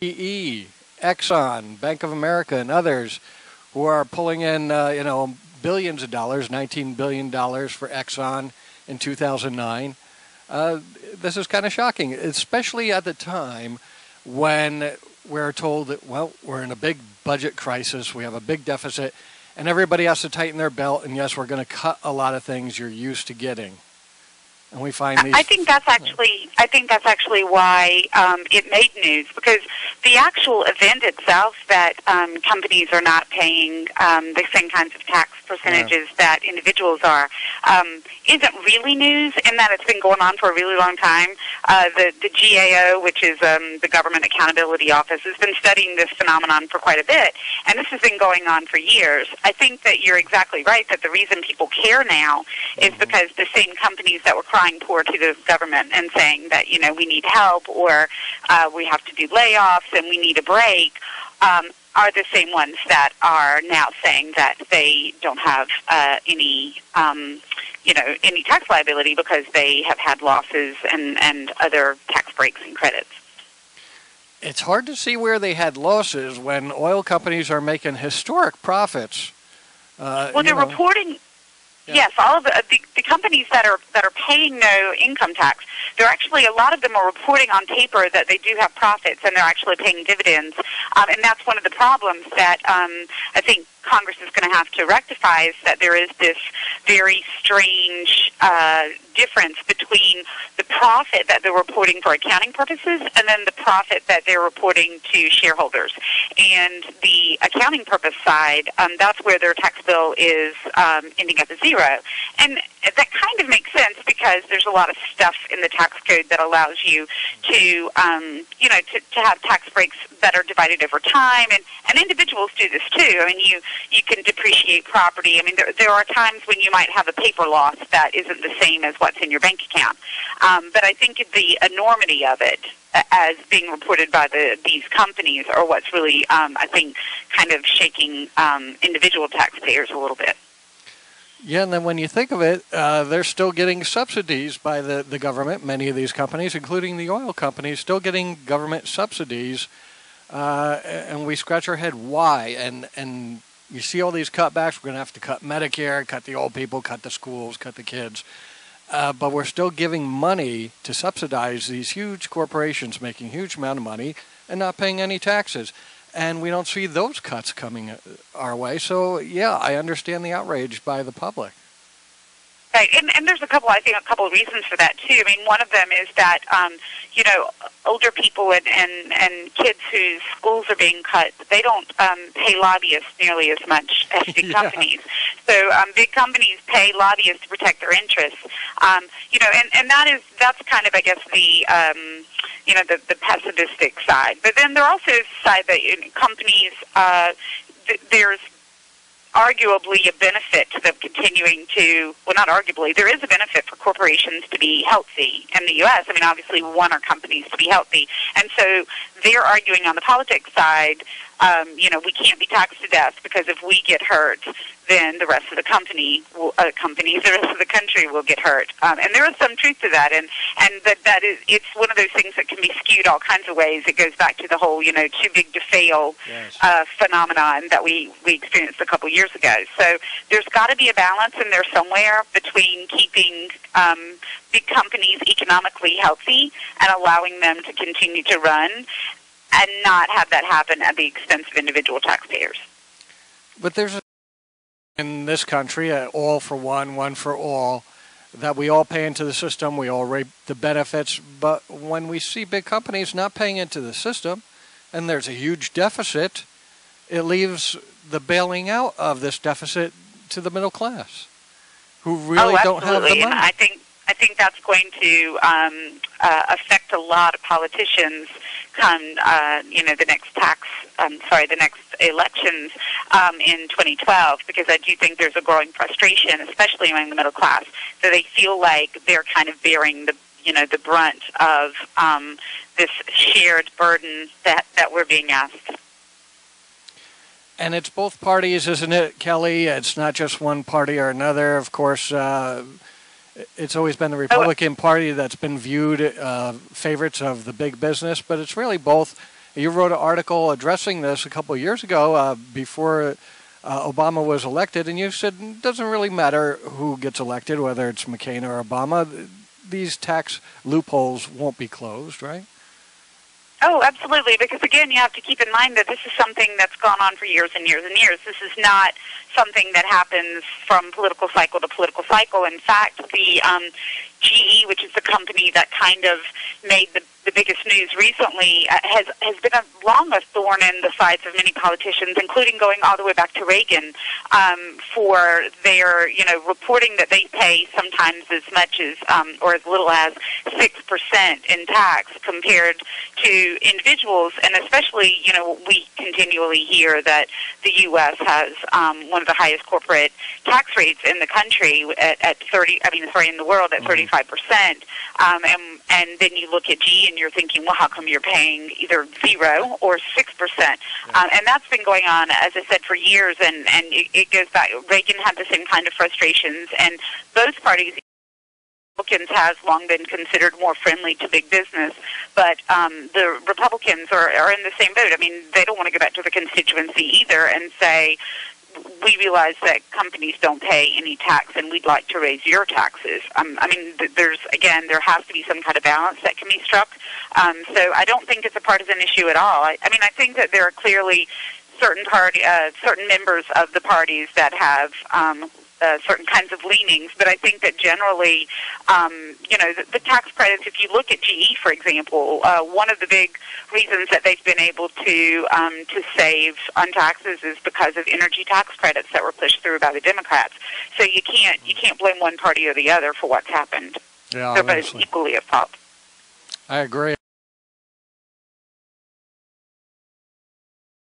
GE, Exxon, Bank of America, and others who are pulling in, billions of dollars, $19 billion for Exxon in 2009. This is kind of shocking, especially at the time when we're told that, well, we're in a big budget crisis, we have a big deficit, and everybody has to tighten their belt, and yes, we're going to cut a lot of things you're used to getting. And we find these. I think that's actually why it made news, because the actual event itself, that companies are not paying the same kinds of tax percentages that individuals are, isn't really news, in that it's been going on for a really long time. The GAO, which is the Government Accountability Office, has been studying this phenomenon for quite a bit, and this has been going on for years. I think that you're exactly right, that the reason people care now is because the same companies that were crying poor to the government and saying that, we need help, or we have to do layoffs and we need a break, are the same ones that are now saying that they don't have any tax liability because they have had losses and other tax breaks and credits. It's hard to see where they had losses when oil companies are making historic profits. They're reporting. Yeah. Yes, all of the companies that are paying no income tax, a lot of them are reporting on paper that they do have profits and they're actually paying dividends, and that's one of the problems that I think Congress is going to have to rectify, is that there is this very strange difference between the profit that they're reporting for accounting purposes and then the profit that they're reporting to shareholders. And the accounting purpose side, that's where their tax bill is ending up at zero. And that kind of makes sense, because there's a lot of stuff in the tax code that allows you to have tax breaks that are divided over time, and individuals do this too. I mean, you can depreciate property. I mean, there are times when you might have a paper loss that isn't the same as what's in your bank account. But I think the enormity of it, as being reported by these companies, are what's really, I think, kind of shaking individual taxpayers a little bit. Yeah, and then when you think of it, they're still getting subsidies by the government. Many of these companies, including the oil companies, still getting government subsidies. And we scratch our head, why? And you see all these cutbacks. We're going to have to cut Medicare, cut the old people, cut the schools, cut the kids. But we're still giving money to subsidize these huge corporations making a huge amount of money and not paying any taxes. And we don't see those cuts coming our way. So, yeah, I understand the outrage by the public. Right, and there's a couple of reasons for that, too. I mean, one of them is that, older people and kids whose schools are being cut, they don't pay lobbyists nearly as much as big companies. So big companies pay lobbyists to protect their interests. And that's kind of, I guess, the pessimistic side. But then there also is a side that companies, there's arguably a benefit to them continuing to, well, not arguably, there is a benefit for corporations to be healthy in the U.S. I mean, obviously, we want our companies to be healthy. And so they're arguing on the politics side, we can't be taxed to death, because if we get hurt, then the rest of the the rest of the country will get hurt. And there is some truth to that, and that is, it's one of those things that can be skewed all kinds of ways. It goes back to the whole, too big to fail phenomenon that we experienced a couple years ago. So there's got to be a balance in there somewhere between keeping big companies economically healthy and allowing them to continue to run, and not have that happen at the expense of individual taxpayers. But there's in this country, all for one for all, that we all pay into the system, we all reap the benefits. But when we see big companies not paying into the system, and there's a huge deficit, it leaves the bailing out of this deficit to the middle class, who really don't have the money. And I think that's going to affect a lot of politicians come the next elections in 2012, because I do think there's a growing frustration, especially among the middle class, that they feel like they're kind of bearing the brunt of this shared burden that we're being asked. And it's both parties, isn't it, Kelly? It's not just one party or another. Of course, it's always been the Republican Party that's been viewed favorites of the big business, but it's really both You wrote an article addressing this a couple of years ago before Obama was elected, and you said it doesn't really matter who gets elected, whether it's McCain or Obama. These tax loopholes won't be closed, right? Oh, absolutely, because again, you have to keep in mind that this is something that's gone on for years and years and years. This is not something that happens from political cycle to political cycle. In fact, the GE, which is the company that kind of made the biggest news recently, has been long a thorn in the sides of many politicians, including going all the way back to Reagan, for their, reporting that they pay sometimes as much as, or as little as 6% in tax compared to individuals. And especially, we continually hear that the U.S. has one of the highest corporate tax rates in the country in the world at 35%. And then you look at GE and you're thinking, well, how come you're paying either 0 or 6%? And that's been going on, as I said, for years, and it goes back. Reagan had the same kind of frustrations, and both parties, Republicans has long been considered more friendly to big business, but the Republicans are in the same boat. I mean, they don't want to go back to the constituency either and say, we realize that companies don't pay any tax, and we'd like to raise your taxes. There has to be some kind of balance that can be struck. So I don't think it's a partisan issue at all. I think that there are clearly certain members of the parties that have certain kinds of leanings, but I think that generally, the tax credits, if you look at GE, for example, one of the big reasons that they've been able to save on taxes is because of energy tax credits that were pushed through by the Democrats. So you can't blame one party or the other for what's happened. Yeah, they're both equally at fault. I agree.